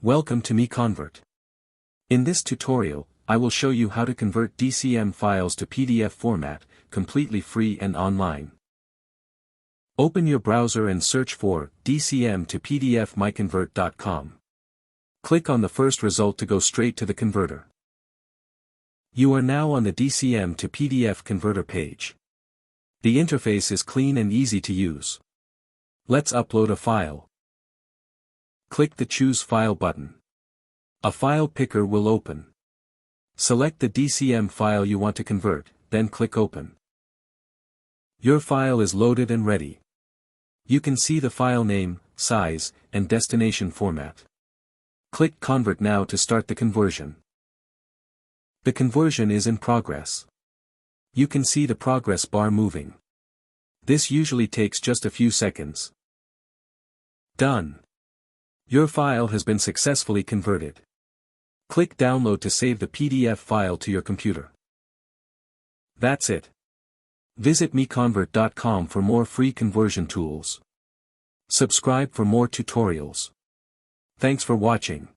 Welcome to MiConvert. In this tutorial, I will show you how to convert DCM files to PDF format, completely free and online. Open your browser and search for DCM to PDF MiConvert.com. Click on the first result to go straight to the converter. You are now on the DCM to PDF converter page. The interface is clean and easy to use. Let's upload a file. Click the Choose File button. A file picker will open. Select the DCM file you want to convert, then click Open. Your file is loaded and ready. You can see the file name, size, and destination format. Click Convert now to start the conversion. The conversion is in progress. You can see the progress bar moving. This usually takes just a few seconds. Done. Your file has been successfully converted. Click Download to save the PDF file to your computer. That's it. Visit MiConvert.com for more free conversion tools. Subscribe for more tutorials. Thanks for watching.